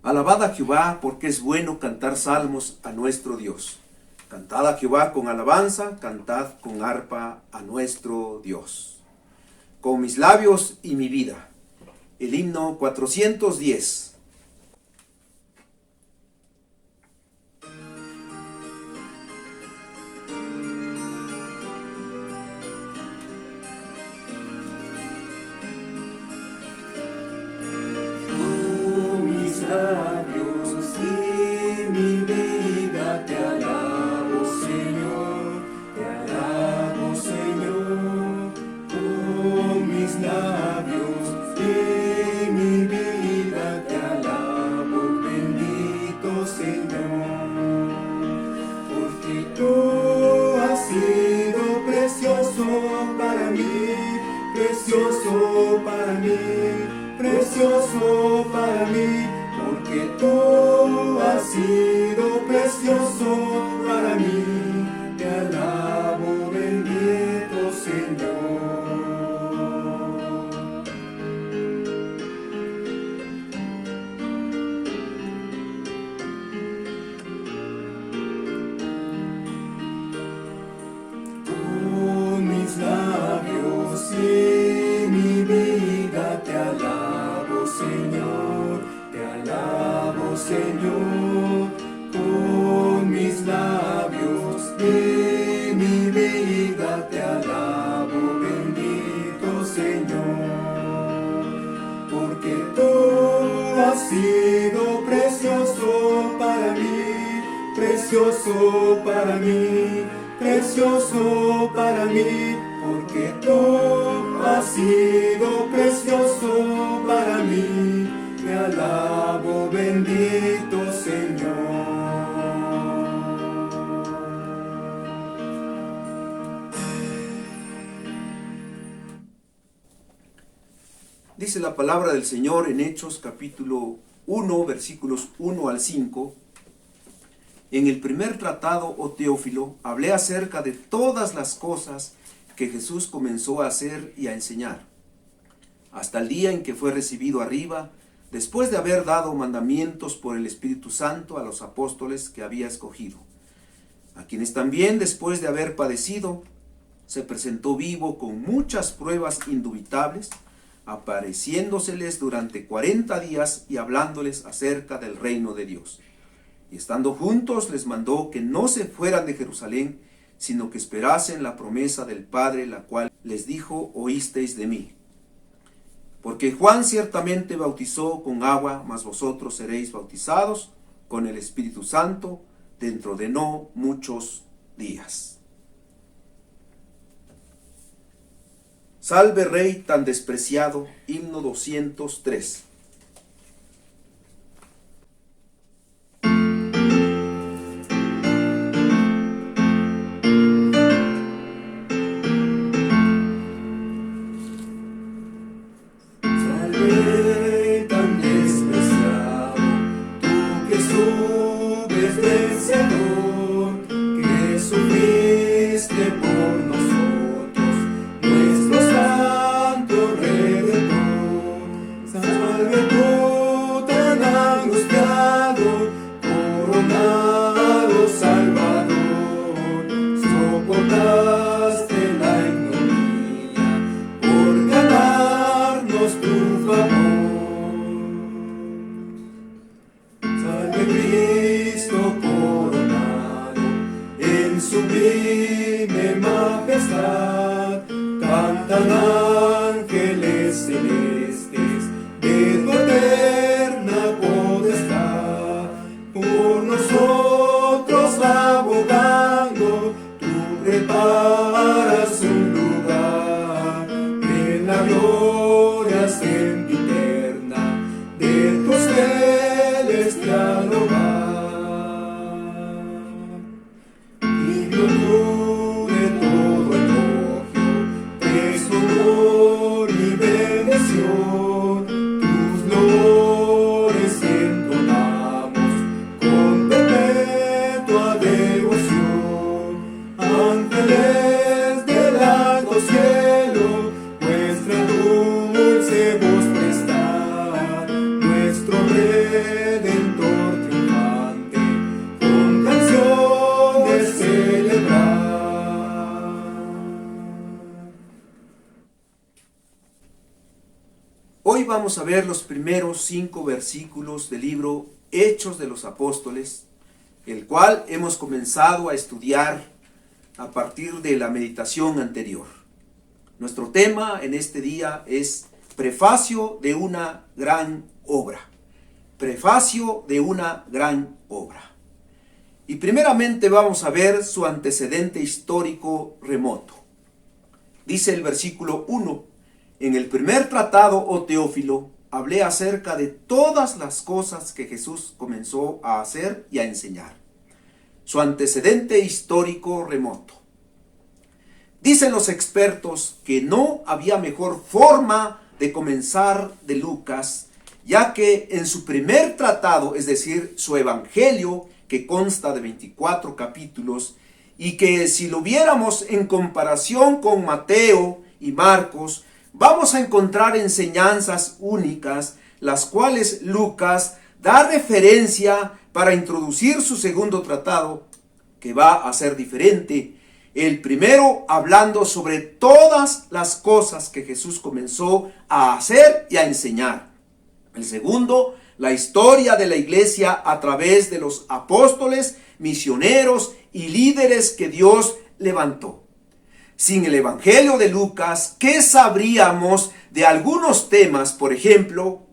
Alabad a Jehová, porque es bueno cantar salmos a nuestro Dios. Cantad a Jehová con alabanza, cantad con arpa a nuestro Dios. Con mis labios y mi vida. El himno 410. Labios y mi vida te alabo, Señor, con mis labios y mi vida te alabo, bendito Señor, porque tú has sido precioso para mí, precioso para mí, precioso para mí. Porque tú has sido precioso para mí, te alabo, bendito Señor. Con mis labios y mi vida te alabo, Señor. Te alabo, Señor, con mis labios y mi vida te alabo, bendito Señor, porque tú has sido precioso para mí, precioso para mí, precioso para mí, porque tú has sido precioso para mí. Te alabo, bendito Señor. Dice la palabra del Señor en Hechos capítulo 1, versículos 1 al 5. En el primer tratado, oh Teófilo, hablé acerca de todas las cosas que Jesús comenzó a hacer y a enseñar, hasta el día en que fue recibido arriba, después de haber dado mandamientos por el Espíritu Santo a los apóstoles que había escogido, a quienes también después de haber padecido, se presentó vivo con muchas pruebas indubitables, apareciéndoseles durante 40 días y hablándoles acerca del reino de Dios. Y estando juntos les mandó que no se fueran de Jerusalén, sino que esperasen la promesa del Padre, la cual les dijo: oísteis de mí. Porque Juan ciertamente bautizó con agua, mas vosotros seréis bautizados con el Espíritu Santo dentro de no muchos días. Salve Rey tan despreciado, himno 203. Sublime majestad, cantan ángeles celestes de tu eterna potestad. Por nosotros abogando, tú preparas un lugar en la gloria sempiterna de tu celestial hogar. Tú de todo elogio, te vamos a ver los primeros 5 versículos del libro Hechos de los Apóstoles, el cual hemos comenzado a estudiar a partir de la meditación anterior. Nuestro tema en este día es Prefacio de una gran obra. Prefacio de una gran obra. Y primeramente vamos a ver su antecedente histórico remoto. Dice el versículo 1: En el primer tratado, oh Teófilo, hablé acerca de todas las cosas que Jesús comenzó a hacer y a enseñar. Su antecedente histórico remoto. Dicen los expertos que no había mejor forma de comenzar de Lucas, ya que en su primer tratado, es decir, su evangelio, que consta de 24 capítulos, y que si lo viéramos en comparación con Mateo y Marcos, vamos a encontrar enseñanzas únicas, las cuales Lucas da referencia para introducir su segundo tratado, que va a ser diferente. El primero hablando sobre todas las cosas que Jesús comenzó a hacer y a enseñar. El segundo, la historia de la iglesia a través de los apóstoles, misioneros y líderes que Dios levantó. Sin el evangelio de Lucas, ¿qué sabríamos de algunos temas? Por ejemplo,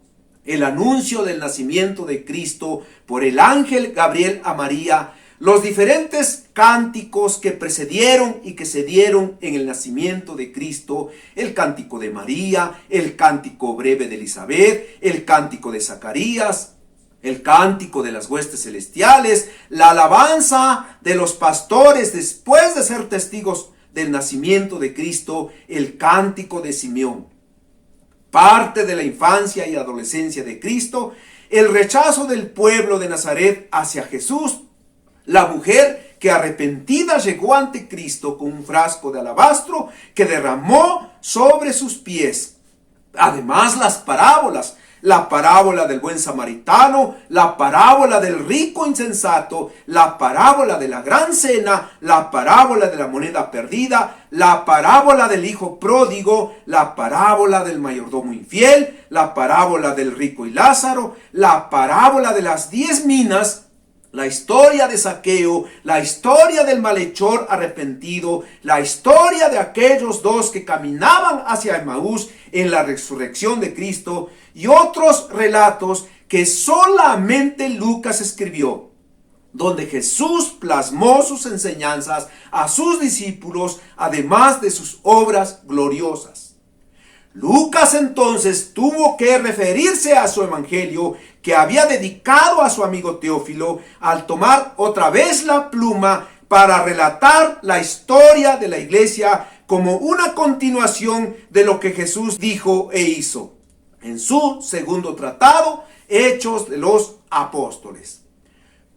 el anuncio del nacimiento de Cristo por el ángel Gabriel a María, los diferentes cánticos que precedieron y que se dieron en el nacimiento de Cristo, el cántico de María, el cántico breve de Elizabeth, el cántico de Zacarías, el cántico de las huestes celestiales, la alabanza de los pastores después de ser testigos del nacimiento de Cristo, el cántico de Simeón, parte de la infancia y adolescencia de Cristo, el rechazo del pueblo de Nazaret hacia Jesús, la mujer que arrepentida llegó ante Cristo con un frasco de alabastro que derramó sobre sus pies. Además, las parábolas, la parábola del buen samaritano, la parábola del rico insensato, la parábola de la gran cena, la parábola de la moneda perdida, la parábola del hijo pródigo, la parábola del mayordomo infiel, la parábola del rico y Lázaro, la parábola de las 10 minas, la historia de Zaqueo, la historia del malhechor arrepentido, la historia de aquellos dos que caminaban hacia Emaús en la resurrección de Cristo y otros relatos que solamente Lucas escribió, donde Jesús plasmó sus enseñanzas a sus discípulos, además de sus obras gloriosas. Lucas entonces tuvo que referirse a su evangelio que había dedicado a su amigo Teófilo al tomar otra vez la pluma para relatar la historia de la iglesia como una continuación de lo que Jesús dijo e hizo en su segundo tratado, Hechos de los Apóstoles.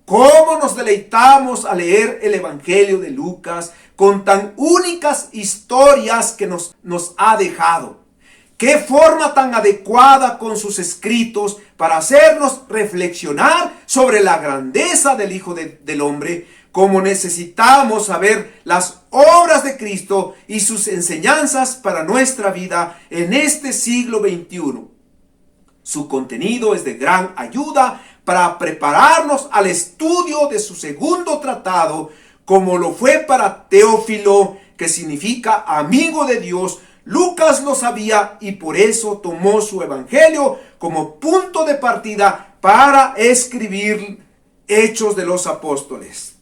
¿Cómo nos deleitamos a leer el evangelio de Lucas con tan únicas historias que nos ha dejado? ¡Qué forma tan adecuada con sus escritos para hacernos reflexionar sobre la grandeza del Hijo del Hombre! Cómo necesitamos saber las obras de Cristo y sus enseñanzas para nuestra vida en este siglo XXI. Su contenido es de gran ayuda para prepararnos al estudio de su segundo tratado, como lo fue para Teófilo, que significa amigo de Dios. Lucas lo sabía y por eso tomó su evangelio como punto de partida para escribir Hechos de los Apóstoles.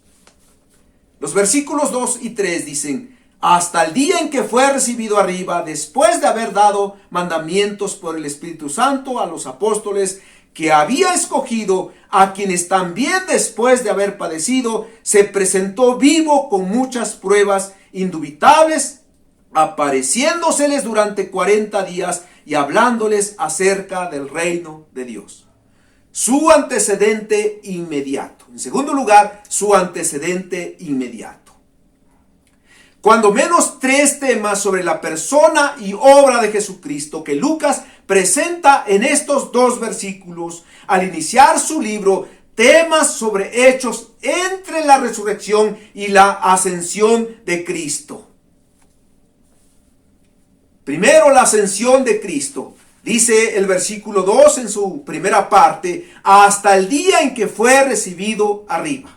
Los versículos 2 y 3 dicen: hasta el día en que fue recibido arriba, después de haber dado mandamientos por el Espíritu Santo a los apóstoles que había escogido, a quienes también después de haber padecido, se presentó vivo con muchas pruebas indubitables, apareciéndoseles durante 40 días y hablándoles acerca del reino de Dios. Su antecedente inmediato. En segundo lugar, su antecedente inmediato. Cuando menos 3 temas sobre la persona y obra de Jesucristo que Lucas presenta en estos 2 versículos al iniciar su libro, temas sobre hechos entre la resurrección y la ascensión de Cristo. Primero, la ascensión de Cristo. Dice el versículo 2 en su primera parte, hasta el día en que fue recibido arriba.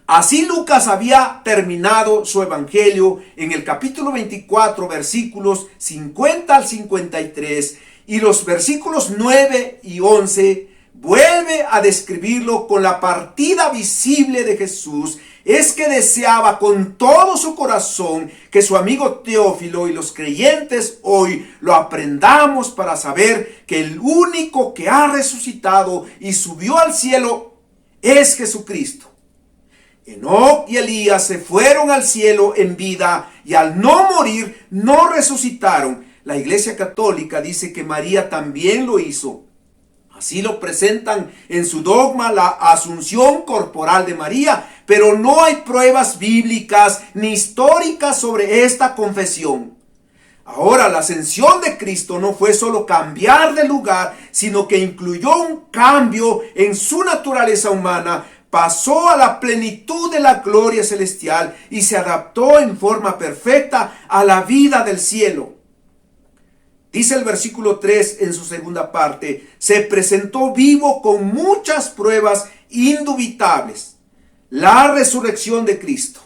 Así Lucas había terminado su evangelio en el capítulo 24, versículos 50 al 53, y los versículos 9 y 11 vuelve a describirlo con la partida visible de Jesús. Es que deseaba con todo su corazón que su amigo Teófilo y los creyentes hoy lo aprendamos para saber que el único que ha resucitado y subió al cielo es Jesucristo. Enoc y Elías se fueron al cielo en vida y al no morir no resucitaron. La Iglesia Católica dice que María también lo hizo. Así lo presentan en su dogma, la asunción corporal de María, pero no hay pruebas bíblicas ni históricas sobre esta confesión. Ahora, la ascensión de Cristo no fue solo cambiar de lugar, sino que incluyó un cambio en su naturaleza humana. Pasó a la plenitud de la gloria celestial y se adaptó en forma perfecta a la vida del cielo. Dice el versículo 3 en su segunda parte, se presentó vivo con muchas pruebas indubitables. La resurrección de Cristo.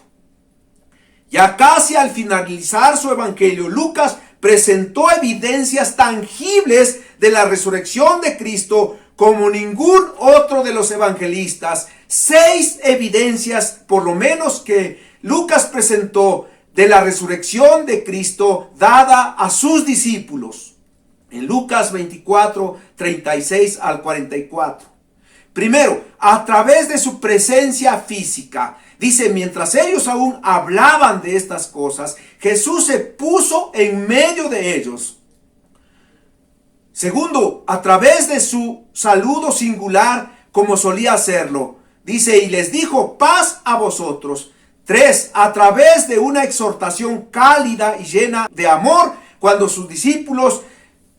Ya casi al finalizar su evangelio, Lucas presentó evidencias tangibles de la resurrección de Cristo como ningún otro de los evangelistas. 6 evidencias por lo menos que Lucas presentó de la resurrección de Cristo dada a sus discípulos. En Lucas 24, 36 al 44. Primero, a través de su presencia física. Dice, mientras ellos aún hablaban de estas cosas, Jesús se puso en medio de ellos. Segundo, a través de su saludo singular, como solía hacerlo. Dice, y les dijo, paz a vosotros. 3. A través de una exhortación cálida y llena de amor, cuando sus discípulos,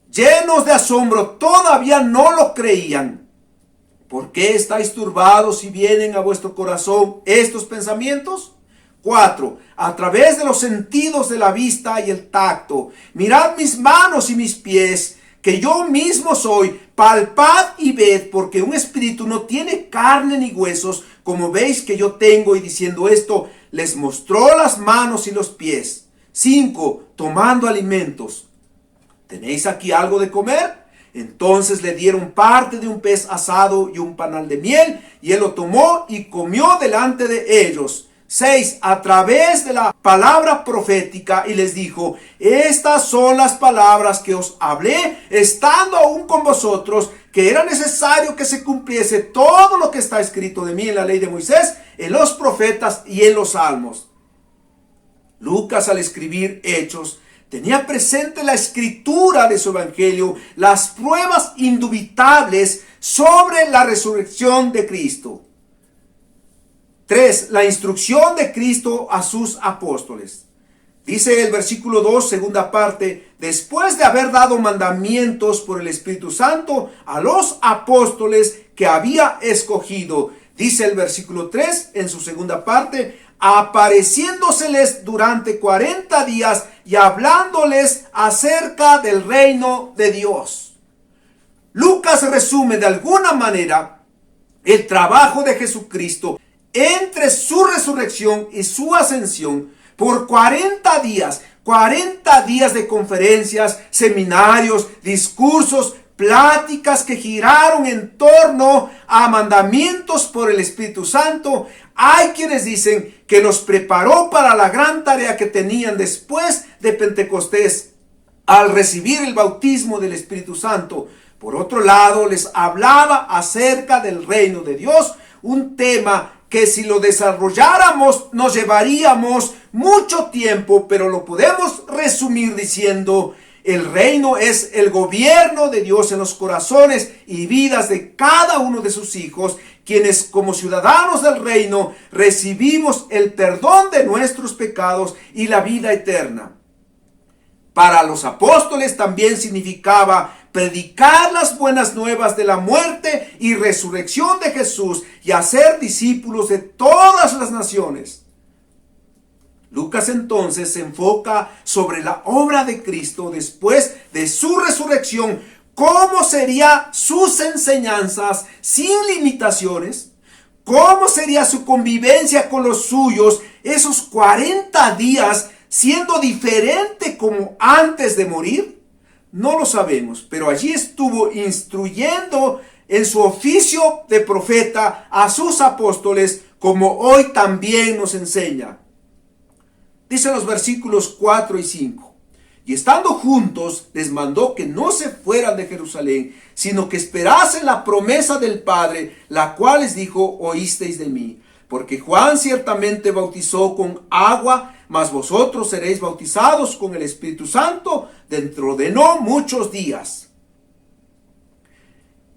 llenos de asombro, todavía no lo creían. ¿Por qué estáis turbados si vienen a vuestro corazón estos pensamientos? 4. A través de los sentidos de la vista y el tacto. Mirad mis manos y mis pies, que yo mismo soy. Palpad y ved, porque un espíritu no tiene carne ni huesos, como veis que yo tengo. Y diciendo esto, les mostró las manos y los pies. 5. Tomando alimentos. ¿Tenéis aquí algo de comer? Entonces le dieron parte de un pez asado y un panal de miel, y él lo tomó y comió delante de ellos. 6. A través de la palabra profética, y les dijo, estas son las palabras que os hablé, estando aún con vosotros, que era necesario que se cumpliese todo lo que está escrito de mí en la ley de Moisés, en los profetas y en los salmos. Lucas, al escribir Hechos, tenía presente la escritura de su evangelio, las pruebas indubitables sobre la resurrección de Cristo. 3. La instrucción de Cristo a sus apóstoles. Dice el versículo 2, segunda parte, después de haber dado mandamientos por el Espíritu Santo a los apóstoles que había escogido. Dice el versículo 3 en su segunda parte, apareciéndoseles durante 40 días y hablándoles acerca del reino de Dios. Lucas resume de alguna manera el trabajo de Jesucristo entre su resurrección y su ascensión por 40 días de conferencias, seminarios, discursos, pláticas que giraron en torno a mandamientos por el Espíritu Santo. Hay quienes dicen que los preparó para la gran tarea que tenían después de Pentecostés al recibir el bautismo del Espíritu Santo. Por otro lado, les hablaba acerca del reino de Dios, un tema que si lo desarrolláramos nos llevaríamos mucho tiempo, pero lo podemos resumir diciendo: el reino es el gobierno de Dios en los corazones y vidas de cada uno de sus hijos, quienes como ciudadanos del reino recibimos el perdón de nuestros pecados y la vida eterna. Para los apóstoles también significaba predicar las buenas nuevas de la muerte y resurrección de Jesús y hacer discípulos de todas las naciones. Lucas entonces se enfoca sobre la obra de Cristo después de su resurrección, cómo serían sus enseñanzas sin limitaciones, cómo sería su convivencia con los suyos esos 40 días siendo diferente como antes de morir. No lo sabemos, pero allí estuvo instruyendo en su oficio de profeta a sus apóstoles, como hoy también nos enseña. Dice los versículos 4 y 5. Y estando juntos, les mandó que no se fueran de Jerusalén, sino que esperasen la promesa del Padre, la cual les dijo: oísteis de mí. Porque Juan ciertamente bautizó con agua, mas vosotros seréis bautizados con el Espíritu Santo dentro de no muchos días.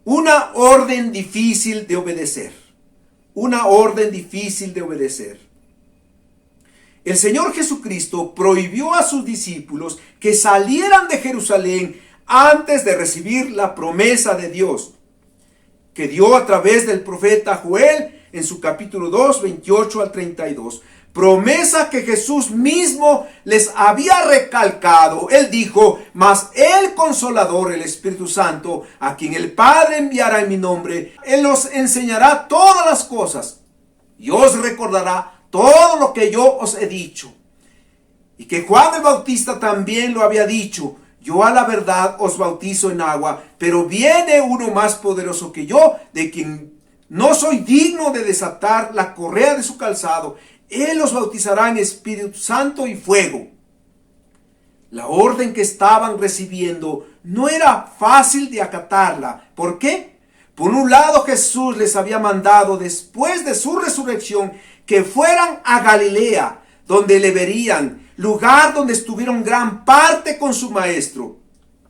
Una orden difícil de obedecer. Una orden difícil de obedecer. El Señor Jesucristo prohibió a sus discípulos que salieran de Jerusalén antes de recibir la promesa de Dios, que dio a través del profeta Joel en su capítulo 2, 28 al 32. Promesa que Jesús mismo les había recalcado. Él dijo: mas el Consolador, el Espíritu Santo, a quien el Padre enviará en mi nombre, Él os enseñará todas las cosas y os recordará todo lo que yo os he dicho. Y que Juan el Bautista también lo había dicho: yo a la verdad os bautizo en agua, pero viene uno más poderoso que yo, de quien no soy digno de desatar la correa de su calzado. Él os bautizará en Espíritu Santo y fuego. La orden que estaban recibiendo no era fácil de acatarla. ¿Por qué? Por un lado, Jesús les había mandado después de su resurrección que fueran a Galilea, donde le verían, lugar donde estuvieron gran parte con su maestro,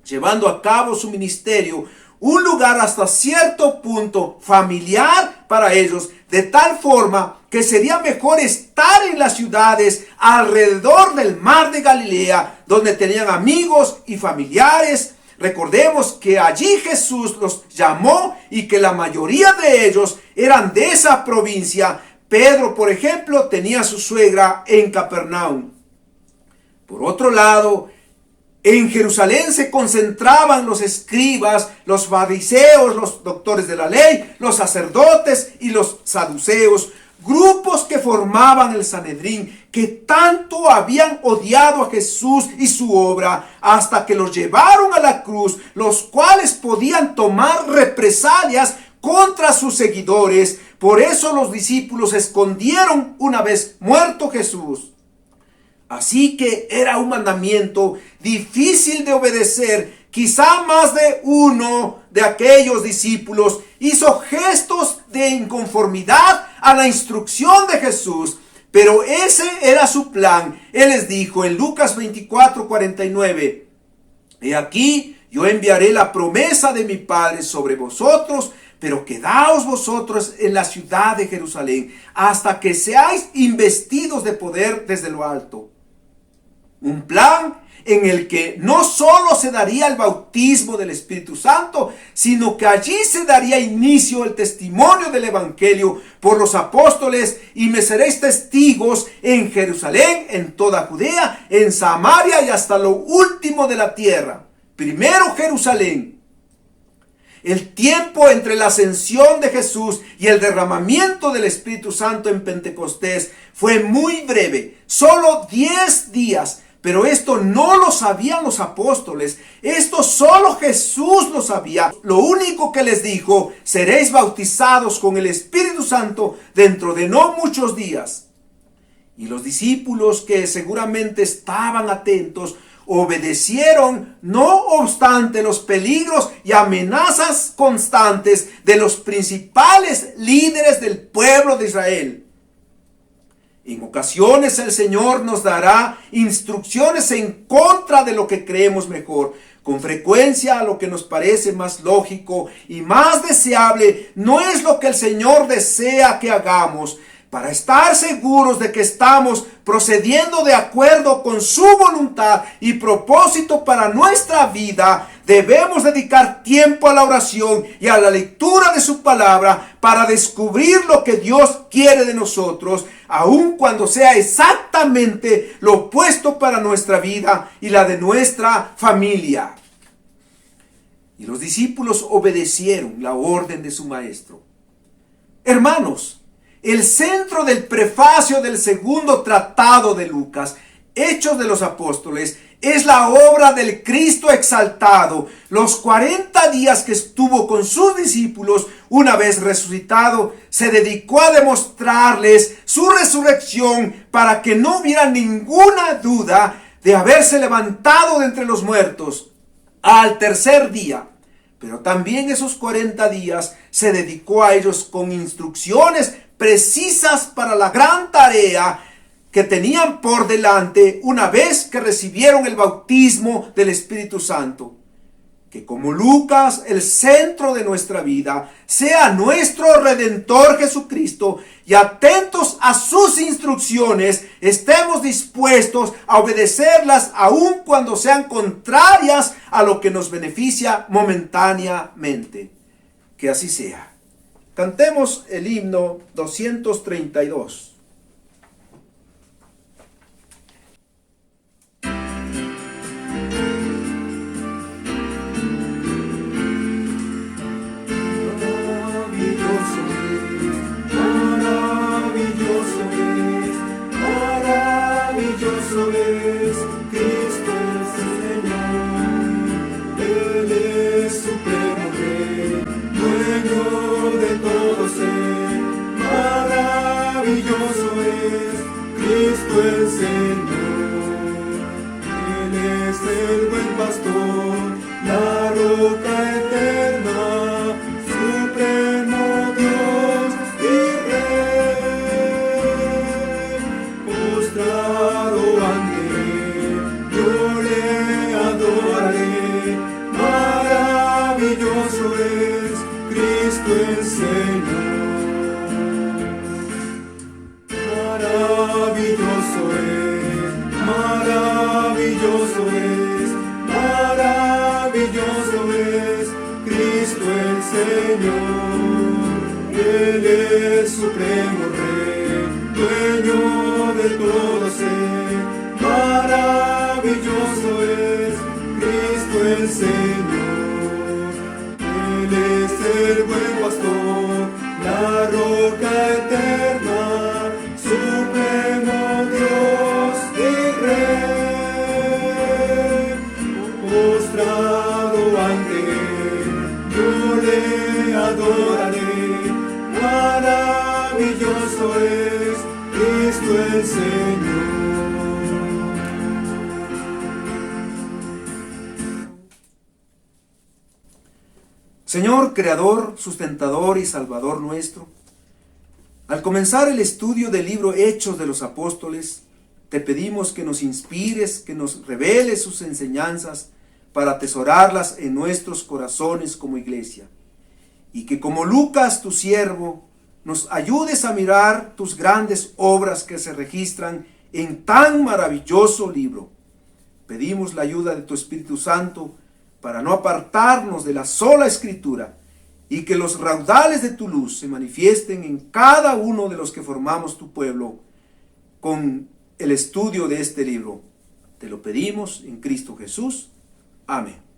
llevando a cabo su ministerio, un lugar hasta cierto punto familiar para ellos, de tal forma que sería mejor estar en las ciudades alrededor del mar de Galilea, donde tenían amigos y familiares. Recordemos que allí Jesús los llamó y que la mayoría de ellos eran de esa provincia. Pedro, por ejemplo, tenía a su suegra en Capernaum. Por otro lado, en Jerusalén se concentraban los escribas, los fariseos, los doctores de la ley, los sacerdotes y los saduceos, grupos que formaban el Sanedrín, que tanto habían odiado a Jesús y su obra, hasta que los llevaron a la cruz, los cuales podían tomar represalias contra sus seguidores. Por eso los discípulos se escondieron una vez muerto Jesús. Así que era un mandamiento difícil de obedecer. Quizá más de uno de aquellos discípulos hizo gestos de inconformidad a la instrucción de Jesús, pero ese era su plan. Él les dijo en Lucas 24:49: he aquí, yo enviaré la promesa de mi Padre sobre vosotros, pero quedaos vosotros en la ciudad de Jerusalén hasta que seáis investidos de poder desde lo alto. Un plan en el que no solo se daría el bautismo del Espíritu Santo, sino que allí se daría inicio el testimonio del Evangelio por los apóstoles, y me seréis testigos en Jerusalén, en toda Judea, en Samaria y hasta lo último de la tierra. Primero Jerusalén. El tiempo entre la ascensión de Jesús y el derramamiento del Espíritu Santo en Pentecostés fue muy breve, solo 10 días. Pero esto no lo sabían los apóstoles. Esto solo Jesús lo sabía. Lo único que les dijo: seréis bautizados con el Espíritu Santo dentro de no muchos días. Y los discípulos, que seguramente estaban atentos, obedecieron, no obstante los peligros y amenazas constantes de los principales líderes del pueblo de Israel. En ocasiones el Señor nos dará instrucciones en contra de lo que creemos mejor. Con frecuencia lo que nos parece más lógico y más deseable no es lo que el Señor desea que hagamos. Para estar seguros de que estamos procediendo de acuerdo con su voluntad y propósito para nuestra vida, debemos dedicar tiempo a la oración y a la lectura de su palabra para descubrir lo que Dios quiere de nosotros, aun cuando sea exactamente lo opuesto para nuestra vida y la de nuestra familia. Y los discípulos obedecieron la orden de su maestro. Hermanos, el centro del prefacio del segundo tratado de Lucas, Hechos de los Apóstoles, es la obra del Cristo exaltado. Los 40 días que estuvo con sus discípulos, una vez resucitado, se dedicó a demostrarles su resurrección para que no hubiera ninguna duda de haberse levantado de entre los muertos al tercer día. Pero también esos 40 días se dedicó a ellos con instrucciones precisas para la gran tarea que tenían por delante una vez que recibieron el bautismo del Espíritu Santo. Que como Lucas, el centro de nuestra vida, sea nuestro Redentor Jesucristo, y atentos a sus instrucciones, estemos dispuestos a obedecerlas aun cuando sean contrarias a lo que nos beneficia momentáneamente. Que así sea. Cantemos el himno 232. Maravilloso es, Cristo es el Señor. Él es supremo Rey, dueño de todo ser. Maravilloso es, Cristo el Señor. Él es el buen pastor, la roca eterna, supremo Dios y Rey. Postrado ante Él, yo le adoraré. Maravilloso es Cristo el Señor. Maravilloso es, maravilloso es, maravilloso es Cristo el Señor. Él es supremo Rey, dueño de todo ser. Maravilloso es Cristo el Señor. Él es el buen pastor, la roca eterna, supremo Dios y Rey. Postrado ante Él, yo le adoraré. Maravilloso es Cristo el Señor. Señor, Creador, Sustentador y Salvador nuestro, al comenzar el estudio del libro Hechos de los Apóstoles, te pedimos que nos inspires, que nos reveles sus enseñanzas para atesorarlas en nuestros corazones como iglesia. Y que como Lucas, tu siervo, nos ayudes a mirar tus grandes obras que se registran en tan maravilloso libro. Pedimos la ayuda de tu Espíritu Santo para no apartarnos de la sola Escritura, y que los raudales de tu luz se manifiesten en cada uno de los que formamos tu pueblo con el estudio de este libro. Te lo pedimos en Cristo Jesús. Amén.